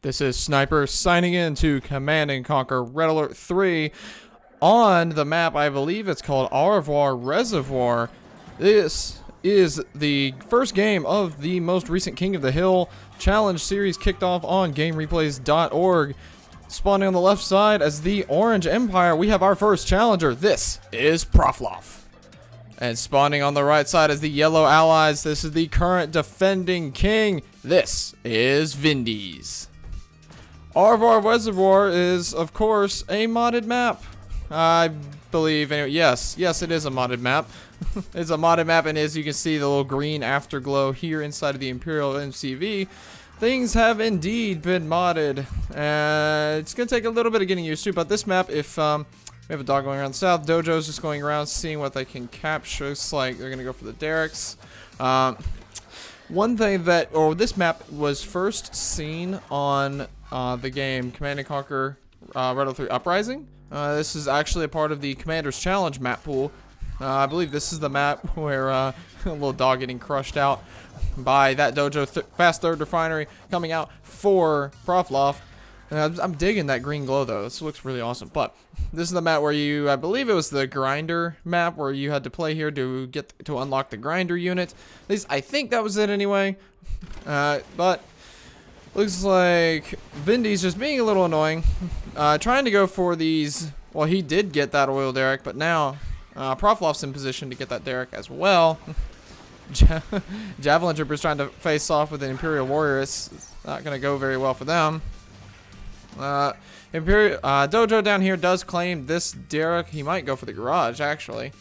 This is Sniper signing in to Command and Conquer Red Alert 3 on the map. I believe it's called Au revoir Reservoir. This is the first game of the most recent King of the Hill challenge series, kicked off on GameReplays.org. Spawning on the left side as the Orange Empire, we have our first challenger. This is Proffloff. And spawning on the right side as the Yellow Allies, this is the current defending king. This is Vindies. Au revoir Reservoir is, of course, a modded map. I believe, anyway, yes, it is a modded map. It's a modded map, and as you can see, the little green afterglow here inside of the Imperial MCV, things have indeed been modded. It's going to take a little bit of getting used to, but this map, if, we have a dog going around the south, Dojo's just going around seeing what they can capture. It's like they're going to go for the derricks. One thing that, this map was first seen on the game Command & Conquer Red Alert 3 Uprising. This is actually a part of the Commander's Challenge map pool. I believe this is the map where a little dog getting crushed out by that Dojo Fast Third Refinery coming out for Proffloff. I'm digging that green glow though. This looks really awesome. But this is the map where you, I believe it was the grinder map where you had to play here to get to unlock the grinder unit. At least I think that was it anyway. But looks like Vindies just being a little annoying. Trying to go for these. Well, he did get that oil derrick, but now Proffloff's in position to get that derrick as well. Javelin Troopers trying to face off with an Imperial Warrior. It's not going to go very well for them. Dojo down here does claim this derrick. He might go for the garage, actually.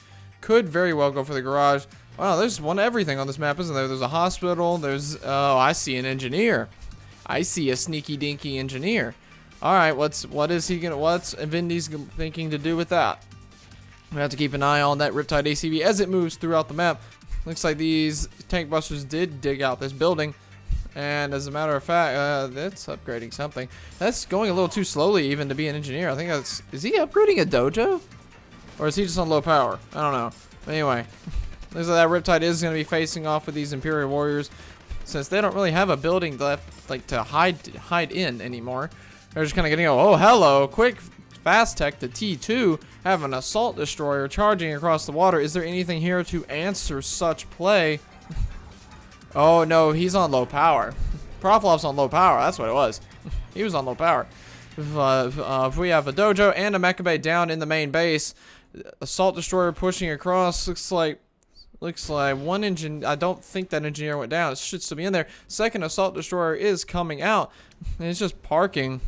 Could very well go for the garage. Wow, there's one everything on this map, isn't there? There's a hospital. There's, oh, I see an engineer. I see a sneaky dinky engineer. Alright, what's Vindies thinking to do with that? We have to keep an eye on that Riptide ACV as it moves throughout the map. Looks like these tank busters did dig out this building. And as a matter of fact, that's upgrading something. That's going a little too slowly even to be an engineer. I think that's... Is he upgrading a dojo? Or is he just on low power? I don't know. But anyway, looks like that Riptide is going to be facing off with these Imperial Warriors. Since they don't really have a building left, like, to hide in anymore. They're just kind of getting, oh, hello. Quick, fast tech, the T2, have an assault destroyer charging across the water. Is there anything here to answer such play? Oh, no, he's on low power. Proffloff's on low power. That's what it was. He was on low power. If we have a dojo and a mecha bay down in the main base, assault destroyer pushing across. Looks like one engine. I don't think that engineer went down. It should still be in there. Second assault destroyer is coming out. And it's just parking,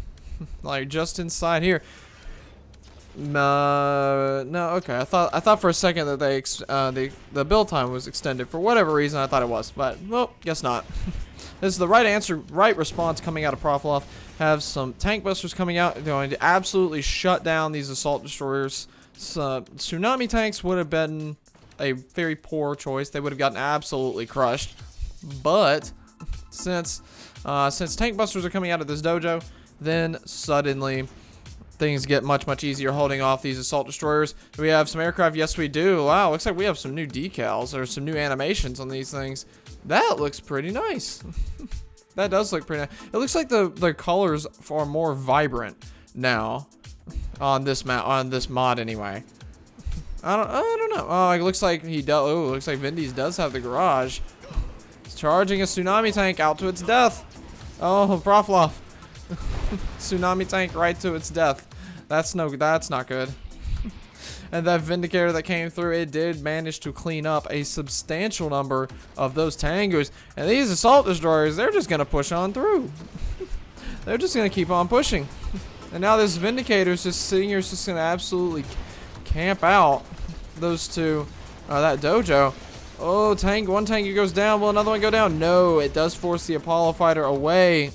like just inside here. No, okay. I thought for a second that the build time was extended for whatever reason. I thought it was, but well, guess not. This is the right answer, right response coming out of Proffloff. Have some tank busters coming out, going to absolutely shut down these assault destroyers. Tsunami tanks would have been a very poor choice. They would have gotten absolutely crushed. But since tank busters are coming out of this dojo, then suddenly things get much easier holding off these assault destroyers. Do we have some aircraft? Yes, we do. Wow, looks like we have some new decals or some new animations on these things. That looks pretty nice. That does look pretty nice. It looks like the colors are more vibrant now on this map, on this mod anyway. I don't know. Oh, it looks like looks like Vindies does have the garage. It's charging a tsunami tank out to its death. Oh, Proffloff. Tsunami tank right to its death. That's not good. And that Vindicator that came through, it did manage to clean up a substantial number of those tangos. And these assault destroyers, they're just gonna push on through. They're just gonna keep on pushing. And now this Vindicator's just sitting here, just gonna absolutely camp out those two, that dojo. Oh, one tank goes down. Will another one go down? No, it does force the Apollo fighter away.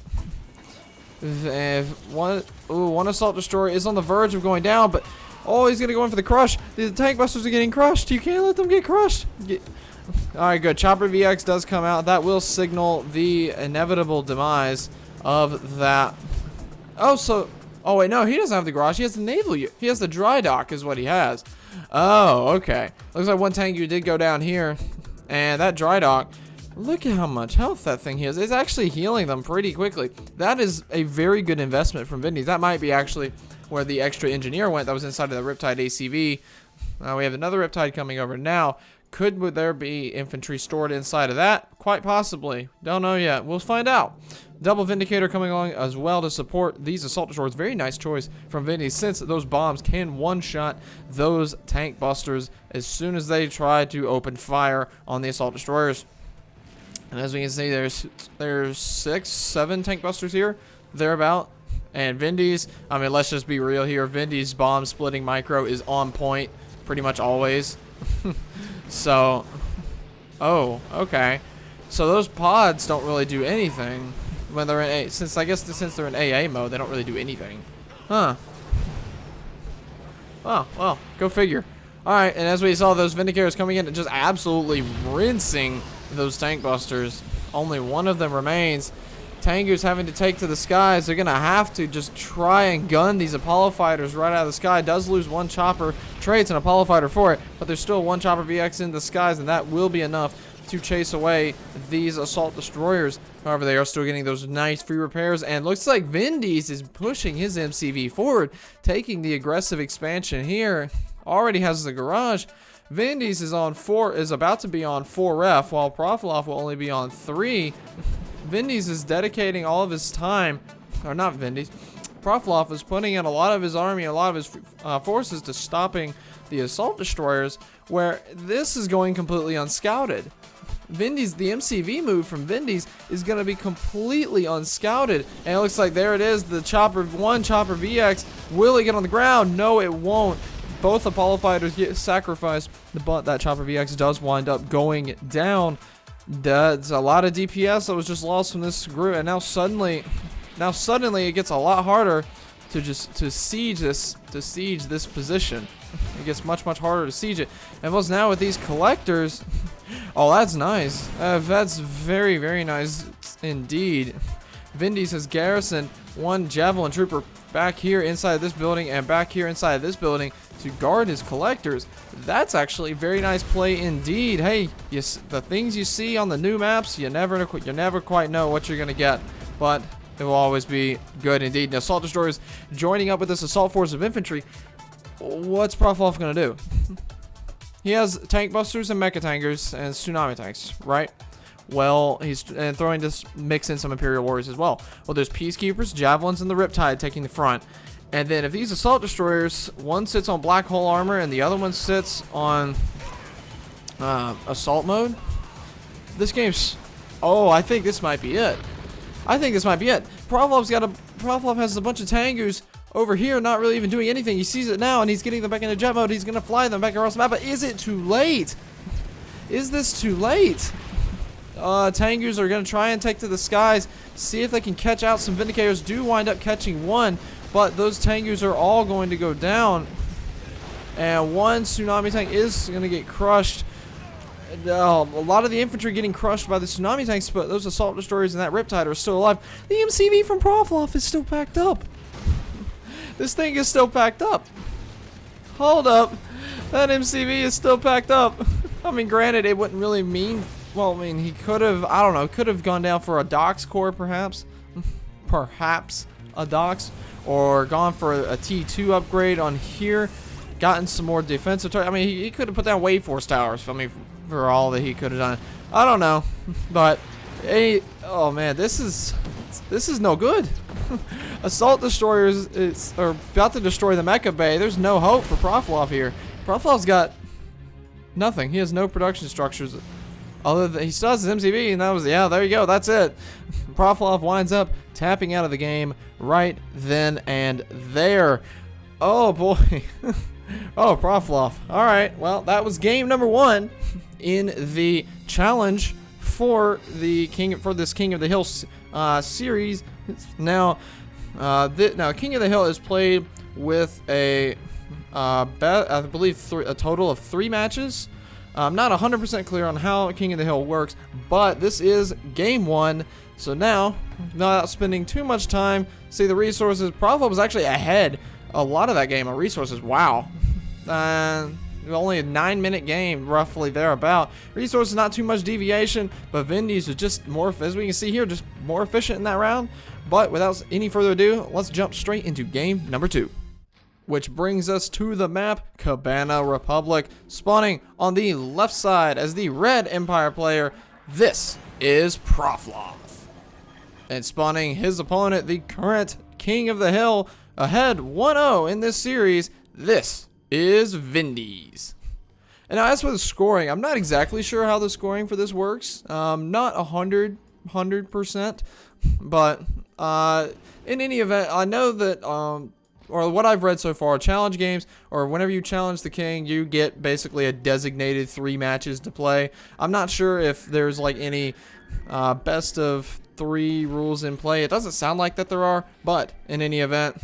One assault destroyer is on the verge of going down, but oh, he's gonna go in for the crush. The tank busters are getting crushed. You can't let them get crushed. Alright, good. Chopper VX does come out. That will signal the inevitable demise of that. Oh wait, no, he doesn't have the garage. He has the naval. He has the dry dock is what he has. Oh, okay. Looks like one tank did go down here. And that dry dock Look at how much health that thing has. It's actually healing them pretty quickly. That is a very good investment from Vindies. That might be actually where the extra engineer went that was inside of the Riptide ACV. We have another Riptide coming over now. Would there be infantry stored inside of that? Quite possibly. Don't know yet. We'll find out. Double Vindicator coming along as well to support these assault destroyers. Very nice choice from Vindies, since those bombs can one-shot those tank busters as soon as they try to open fire on the assault destroyers. And as we can see, there's 6, 7 tank busters here, thereabout. And Vindies, I mean, let's just be real here. Vindies' bomb splitting micro is on point pretty much always. So, oh, okay. So those pods don't really do anything when they're in since they're in AA mode, they don't really do anything. Huh. Oh, well, go figure. Alright, and as we saw, those Vindicators coming in and just absolutely rinsing those tank busters. Only one of them remains. Tengu's having to take to the skies. They're going to have to just try and gun these Apollo fighters right out of the sky. Does lose one chopper. Trades an Apollo fighter for it, but there's still one chopper VX in the skies, and that will be enough to chase away these assault destroyers. However, they are still getting those nice free repairs, and looks like Vindies is pushing his MCV forward, taking the aggressive expansion here. Already has the garage. Vindies is about to be on 4F, while Proffloff will only be on 3. Vindies is dedicating all of his time, or not Vindies, Proffloff is putting in a lot of his army, a lot of his forces to stopping the assault destroyers, where this is going completely unscouted. Vindies, the MCV move from Vindies is going to be completely unscouted, and it looks like there it is, the chopper VX. Will it get on the ground? No, it won't. Both Apollo fighters get sacrificed, but that chopper VX does wind up going down. That's a lot of DPS that was just lost from this group, and now suddenly it gets a lot harder to siege this position. It gets much harder to siege it. And plus now with these collectors, oh, that's nice. That's very nice indeed. Vindies has garrisoned one javelin trooper back here inside this building and back here inside this building to guard his collectors. That's actually very nice play indeed. Hey, the things you see on the new maps, you never quite know what you're gonna get, but it will always be good indeed. Now, assault destroyers joining up with this assault force of infantry. What's Proffloff gonna do? He has tank busters and mecha tankers and tsunami tanks, right? Well, he's throwing this mix in some Imperial Warriors as well. Well, there's Peacekeepers, Javelins, and the Riptide taking the front. And then if these assault destroyers, one sits on black hole armor and the other one sits on assault mode, this game's... Oh, I think this might be it. Proffloff has a bunch of Tengus over here not really even doing anything. He sees it now and he's getting them back into jet mode. He's going to fly them back across the map, but is it too late? Is this too late? Tengus are going to try and take to the skies, see if they can catch out some Vindicators. Do wind up catching one, but those Tengus are all going to go down. And one tsunami tank is going to get crushed. A lot of the infantry getting crushed by the tsunami tanks, but those assault destroyers and that Riptide are still alive. The MCV from Proffloff is still packed up. This thing is still packed up. Hold up. That MCV is still packed up. I mean, granted, it wouldn't really mean... Well, I mean, he could have, I don't know, could have gone down for a Dox core, perhaps. Perhaps a Dox. Or gone for a T2 upgrade on here. Gotten some more defensive targets. I mean, he could have put down Wave Force towers, I mean, for all that he could have done. I don't know. But, hey, oh man, this is no good. Assault destroyers are about to destroy the Mecha Bay. There's no hope for Proffloff here. Proffloff's got nothing. He has no production structures. Other than he still has his MCV, and that was, yeah, there you go, that's it. Proffloff winds up tapping out of the game right then and there. Oh boy. Oh, Proffloff. Alright, well, that was game number 1 in the challenge for the King of the Hill series. Now, King of the Hill is played with I believe a total of 3 matches. I'm not 100% clear on how King of the Hill works, but this is game 1. So now, not spending too much time, see the resources. Proffloff was actually ahead a lot of that game on resources. Wow. only a 9-minute game, roughly thereabout. Resources, not too much deviation, but Vindies was just more, as we can see here, just more efficient in that round. But without any further ado, let's jump straight into game number 2. Which brings us to the map, Cabana Republic, spawning on the left side as the red Empire player. This is Proffloff. And spawning his opponent, the current King of the Hill, ahead 1-0 in this series. This is Vindies. And now as for the scoring, I'm not exactly sure how the scoring for this works. Not 100%, but in any event, I know that or what I've read so far, challenge games, or whenever you challenge the king, you get basically a designated 3 matches to play. I'm not sure if there's like any best of 3 rules in play. It doesn't sound like that there are, but in any event,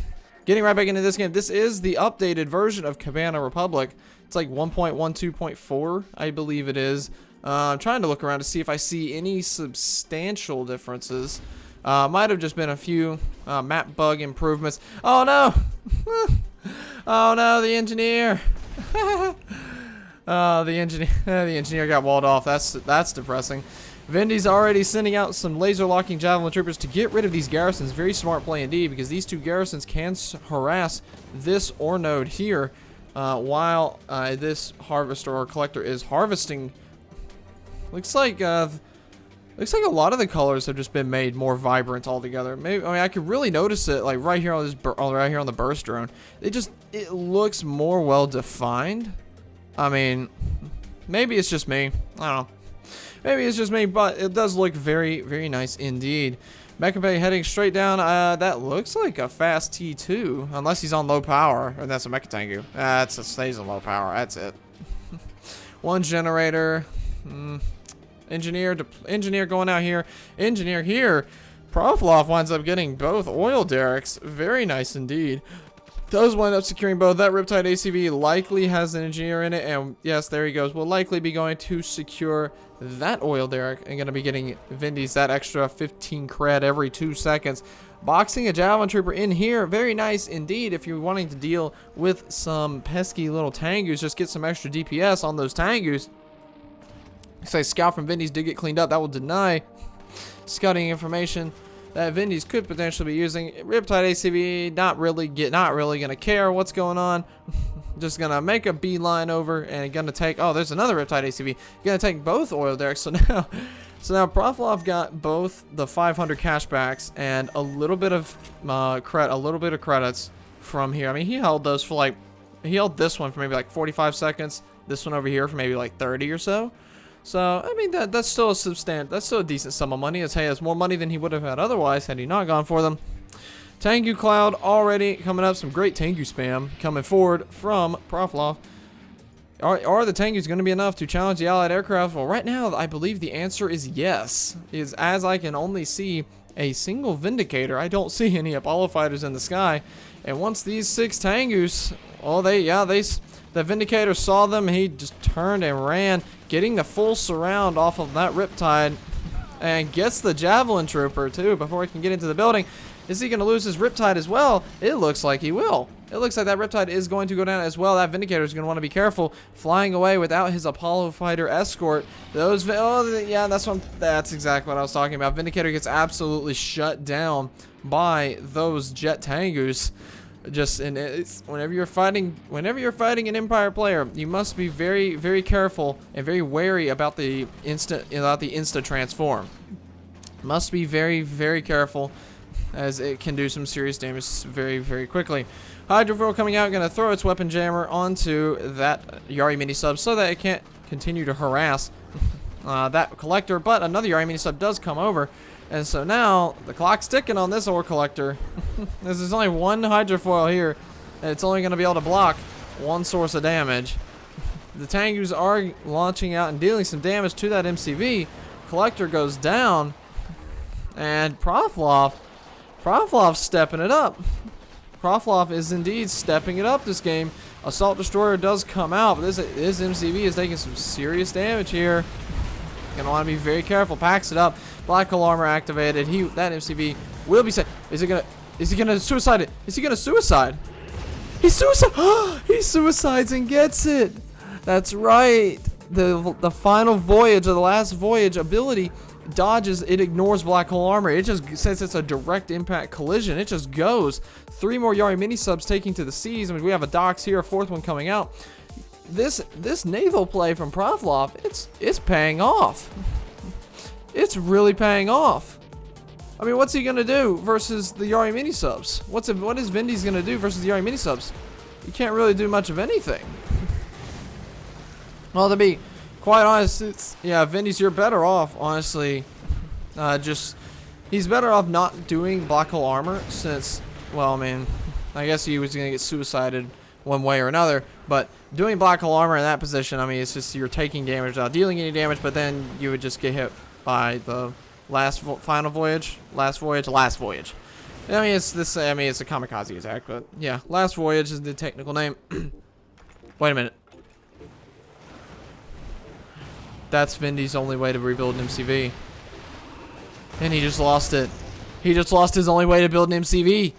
getting right back into this game, this is the updated version of Cabana Republic. It's like 1.12.4, I believe it is. I'm trying to look around to see if I see any substantial differences. Might have just been a few map bug improvements. Oh no! Oh no, the engineer! Oh, the engineer got walled off. That's depressing. Vindies already sending out some laser locking javelin troopers to get rid of these garrisons. Very smart play indeed, because these 2 garrisons can harass this ore node here while this harvester or collector is harvesting. Looks like a lot of the colors have just been made more vibrant altogether. Maybe, I mean, I could really notice it like right here on this, right here on the burst drone. It looks more well defined. I mean, maybe it's just me. I don't know. Maybe it's just me, but it does look very, very nice indeed. Mecha Bay heading straight down. That looks like a fast T2, unless he's on low power, and that's a Mecha Tengu. It stays on low power. That's it. 1 generator. Engineer going out here. Engineer here. Proffloff winds up getting both oil derricks. Very nice indeed. Does wind up securing both. That Riptide ACV likely has an engineer in it, and yes, there he goes. Will likely be going to secure that oil derrick and going to be getting Vindies that extra 15 cred every 2 seconds. Boxing a javelin trooper in here. Very nice indeed. If you're wanting to deal with some pesky little Tengus, just get some extra DPS on those Tengus. Say Scout from Vindies did get cleaned up. That will deny scouting information that Vindies could potentially be using. Riptide ACV not really gonna care what's going on. Just gonna make a beeline over and gonna take. Oh, there's another Riptide ACV. Gonna take both oil derricks. So now Proffloff got both the 500 cashbacks and a little bit of credits from here. I mean, he held those for like he held this one for maybe like 45 seconds. This one over here for maybe like 30 or so. So, I mean, that's still a decent sum of money. It's more money than he would have had otherwise had he not gone for them. Tengu Cloud already coming up. Some great Tengu spam coming forward from Proffloff. Are the Tengus going to be enough to challenge the Allied aircraft? Well, right now, I believe the answer is yes. As I can only see a single Vindicator. I don't see any Apollo fighters in the sky. And once these 6 Tengus, well, the Vindicator saw them. He just turned and ran, getting the full surround off of that Riptide, and gets the Javelin Trooper too before he can get into the building. Is he going to lose his Riptide as well? It looks like he will. It looks like that Riptide is going to go down as well. That Vindicator is going to want to be careful flying away without his Apollo fighter escort. That's exactly what I was talking about. Vindicator gets absolutely shut down by those Jet Tengus. Whenever you're fighting an Empire player, you must be very, very careful and very wary about the insta transform. Must be very, very careful, as it can do some serious damage very, very quickly. Hydrofoil coming out, going to throw its weapon jammer onto that Yari mini sub so that it can't continue to harass that collector. But another Yari mini sub does come over. And so now the clock's ticking on this ore collector. There's only 1 hydrofoil here, and it's only going to be able to block 1 source of damage. The Tengus are launching out and dealing some damage to that MCV. Collector goes down, and Proffloff's stepping it up. Proffloff is indeed stepping it up this game. Assault Destroyer does come out, but this MCV is taking some serious damage here. Gonna want to be very careful. Packs it up. Black hole armor activated. That MCV will be set. Is he gonna suicide it? Is he gonna suicide? He suicides and gets it. That's right. The final voyage, or the last voyage ability, dodges, it ignores black hole armor. It just, since it's a direct impact collision, it just goes. 3 more Yari mini subs taking to the seas. I mean, we have a docks here, a 4th one coming out. This naval play from Proffloff, it's paying off. It's really paying off. I mean, what's he gonna do versus the Yari mini subs? What is Vindies gonna do versus the Yari mini subs? You can't really do much of anything. Well, to be quite honest, Vindies, you're better off, honestly. He's better off not doing black hole armor since, well, I mean, I guess he was gonna get suicided one way or another, but doing black hole armor in that position, I mean, it's just you're taking damage without dealing any damage, but then you would just get hit by the last voyage. I mean, it's a kamikaze attack, but yeah, last voyage is the technical name. Wait a minute. That's Vindies' only way to rebuild an MCV. And he just lost it. He just lost his only way to build an MCV.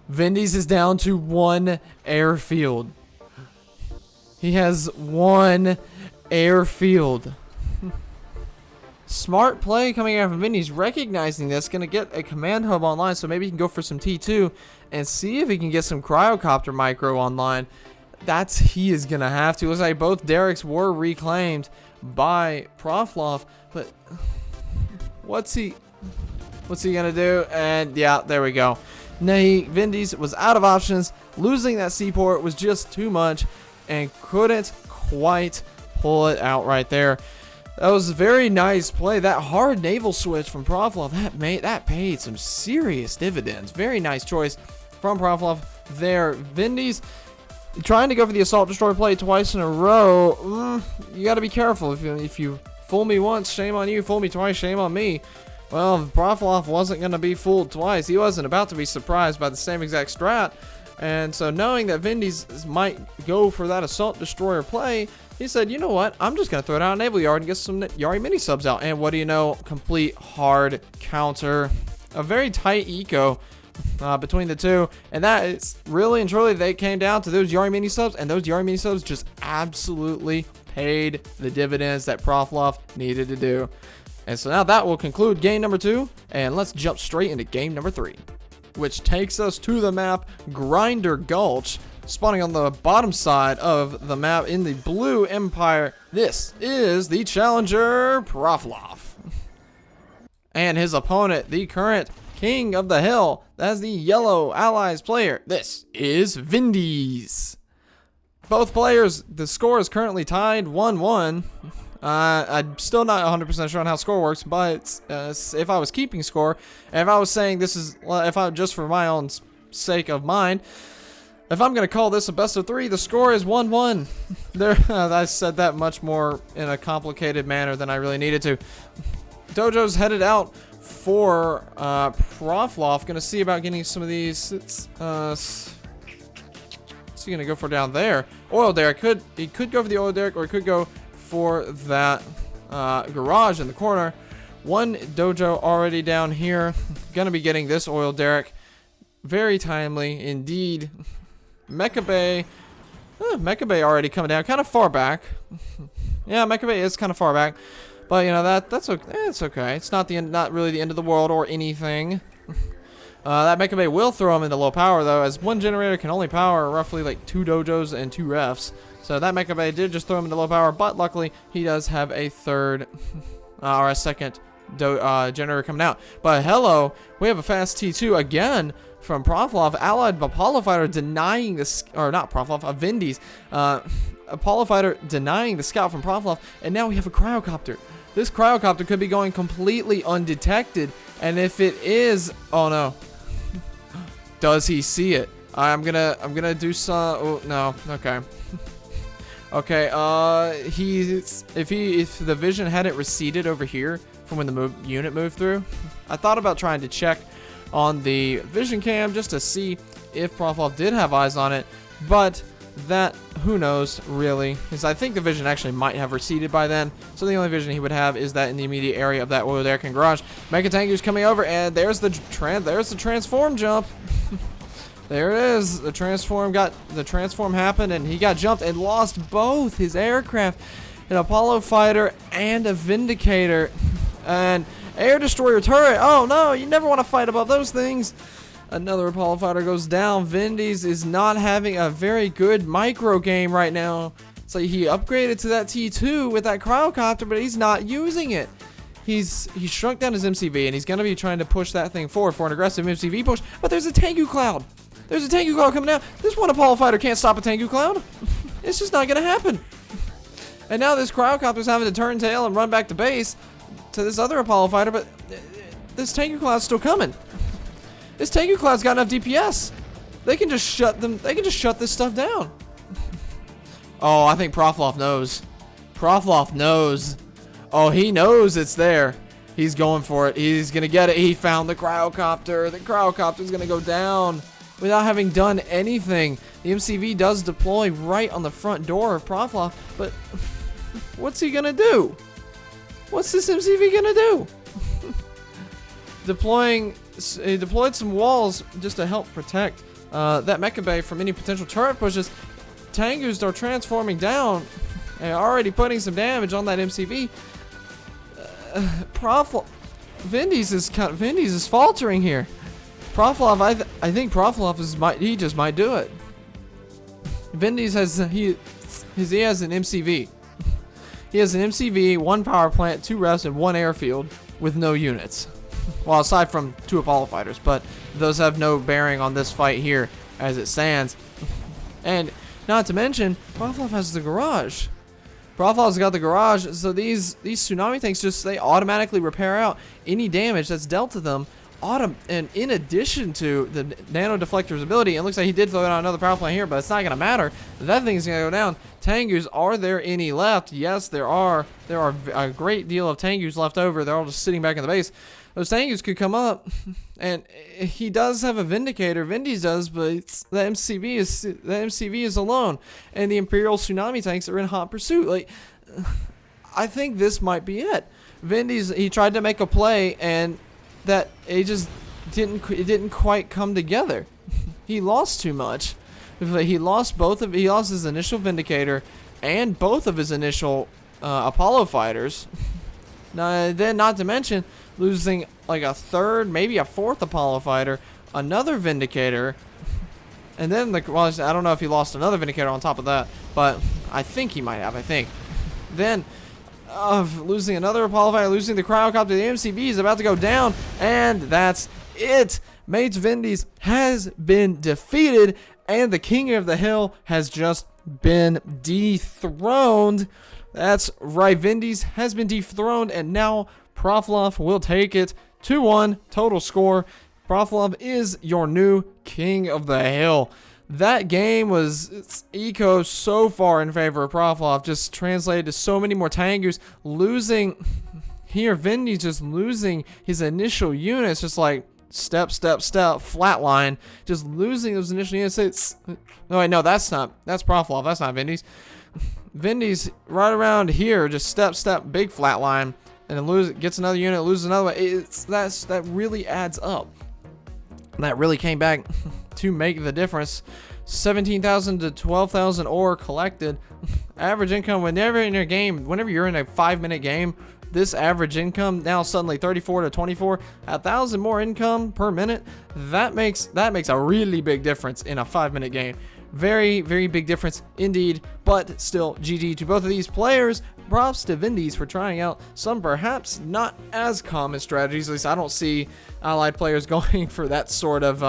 Vindies is down to 1 airfield. He has 1 airfield. Smart play coming out from Vindies, recognizing this, gonna get a command hub online, so maybe he can go for some T2 and see if he can get some cryocopter micro online. He is gonna have to. Looks like both derricks were reclaimed by Proffloff, but what's he gonna do? And yeah, there we go. Vindies was out of options. Losing that seaport was just too much and couldn't quite pull it out right there. That was a very nice play. That hard naval switch from Proffloff, that paid some serious dividends. Very nice choice from Proffloff there. Vindies trying to go for the assault destroyer play twice in a row. You got to be careful. If you fool me once, shame on you. Fool me twice, shame on me. Well, Proffloff wasn't going to be fooled twice. He wasn't about to be surprised by the same exact strat. And so knowing that Vindies might go for that assault destroyer play, he said, you know what? I'm just going to throw down a naval yard and get some Yari mini subs out. And what do you know? Complete hard counter. A very tight eco between the two. And that is really and truly, they came down to those Yari mini subs. And those Yari mini subs just absolutely paid the dividends that Proffloff needed to do. And so now that will conclude game number 2. And let's jump straight into game number 3, which takes us to the map Grinder Gulch, spawning on the bottom side of the map in the blue empire. This is the challenger Proffloff, and his opponent, the current king of the hill, that's the yellow allies player. This is Vindies. Both players, the score is currently tied 1-1. I'm still not 100% sure on how score works, but if I was keeping score, and if I was saying this is, if I just for my own sake of mine, if I'm going to call this a best of 3, the score is 1-1. I said that much more in a complicated manner than I really needed to. Dojo's headed out for Proffloff. Going to see about getting some of these. What's he going to go for down there? Oil derrick. He could go for the oil derrick, or he could go for that garage in the corner. One dojo already down here. Gonna be getting this oil derrick. Very timely indeed. Mecha Bay. Mecha Bay already coming down. Kind of far back. Yeah, Mecha Bay is kind of far back. But you know that's okay. It's okay. It's not really the end of the world or anything. That Mecha Bay will throw him into low power though, as one generator can only power roughly like 2 dojos and 2 refs. So that Mecha Bay did just throw him into low power, but luckily he does have a third or a second generator coming out. But hello, we have a fast T2 again from Proffloff. Allied Apollo Fighter denying the, or not Proffloff, Vindies. Apollo Fighter denying the scout from Proffloff, and now we have a cryocopter. This cryocopter could be going completely undetected, and if it is, oh no, does he see it? I'm gonna do some. Oh no, okay. Okay, if the vision hadn't receded over here from when the unit moved through, I thought about trying to check on the vision cam just to see if Proffloff did have eyes on it, but that, who knows, really, because I think the vision actually might have receded by then, so the only vision he would have is that in the immediate area of that oil derrick and garage. Mecha Tengu's coming over, and there's the transform jump. There it is. The transform happened, and he got jumped and lost both his aircraft, an Apollo fighter and a Vindicator, and air destroyer turret. Oh no, you never want to fight above those things. Another Apollo fighter goes down. Vindies is not having a very good micro game right now. So he upgraded to that T2 with that cryocopter, but he's not using it. He's shrunk down his MCV, and he's going to be trying to push that thing forward for an aggressive MCV push. But there's a Tengu Cloud. There's a Tengu Cloud coming down. This one Apollo fighter can't stop a Tengu Cloud. It's just not going to happen. And now this cryocopter's having to turn tail and run back to base to this other Apollo fighter, but this Tengu Cloud's still coming. This Tengu Cloud's got enough DPS. They can just shut this stuff down. Oh, I think Proffloff knows. Proffloff knows. Oh, he knows it's there. He's going for it. He's going to get it. He found the cryocopter. The cryocopter's going to go down without having done anything. The MCV does deploy right on the front door of Proffloff, but what's he going to do? What's this MCV going to do? He deployed some walls just to help protect that mecha bay from any potential turret pushes. Tengus are transforming down and already putting some damage on that MCV. Vindies is faltering here. Proffloff, I think Proffloff he just might do it. Vindies has an MCV. He has an MCV, 1 power plant, 2 refs, and 1 airfield with no units. Well, aside from 2 Apollo fighters, but those have no bearing on this fight here as it stands. And not to mention, Proffloff has the garage. Proffloff's got the garage, so these tsunami tanks they automatically repair out any damage that's dealt to them. And in addition to the nano deflector's ability, it looks like he did throw out another power plant here, but it's not gonna matter. That thing's gonna go down. Tengus, are there any left? Yes, there are. There are a great deal of Tengus left over. They're all just sitting back in the base. Those Tengus could come up, and he does have a Vindicator. Vindies does, but the MCV is alone, and the Imperial tsunami tanks are in hot pursuit. Like, I think this might be it. Vindies, he tried to make a play, and that it just didn't quite come together. He lost too much. He lost his initial Vindicator and both of his initial Apollo fighters. Then not to mention losing like a third, maybe a fourth Apollo fighter, another Vindicator, and then I don't know if he lost another Vindicator on top of that, but I think he might have. Then losing another Apollo fighter, losing the cryocopter, the MCV is about to go down, and that's it. m8s Vindies has been defeated, and the King of the Hill has just been dethroned. That's right, Vindies has been dethroned, and now Proffloff will take it. 2-1 total score. Proffloff is your new King of the Hill. That game was eco so far in favor of Proffloff, just translated to so many more Tengus. Losing here, Vindies just losing his initial units, just like step, flatline, just losing those initial units. No, wait, no, that's Proffloff, that's not Vindies. Vindies right around here, just step, big flatline, and then gets another unit, loses another one. That really adds up. That really came back to make the difference. 17,000 to 12,000 ore collected. Average income whenever you're in a 5-minute game, this average income now suddenly 34 to 24, 1,000 more income per minute. That makes a really big difference in a 5-minute game. Very, very big difference indeed, but still GG to both of these players. Props to Vindies for trying out some perhaps not as common strategies. At least I don't see Allied players going for that sort of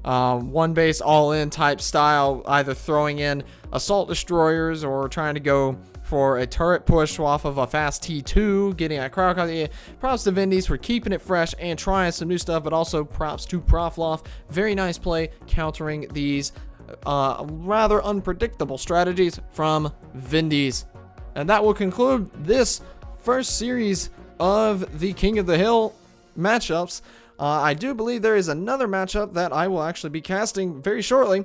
one base all-in type style, either throwing in assault destroyers or trying to go for a turret push off of a fast T2, getting a cryocopter. Props to Vindies for keeping it fresh and trying some new stuff, but also props to Proffloff. Very nice play countering these rather unpredictable strategies from Vindies. And that will conclude this first series of the King of the Hill matchups. I do believe there is another matchup that I will actually be casting very shortly,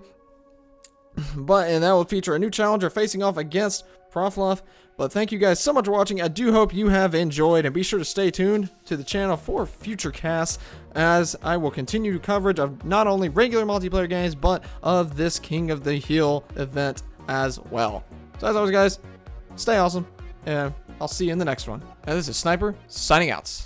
and that will feature a new challenger facing off against Proffloff But thank you guys so much for watching. I do hope you have enjoyed, and be sure to stay tuned to the channel for future casts, as I will continue coverage of not only regular multiplayer games, but of this King of the Hill event as well. So as always, guys, stay awesome, and I'll see you in the next one. And this is Sniper, signing out.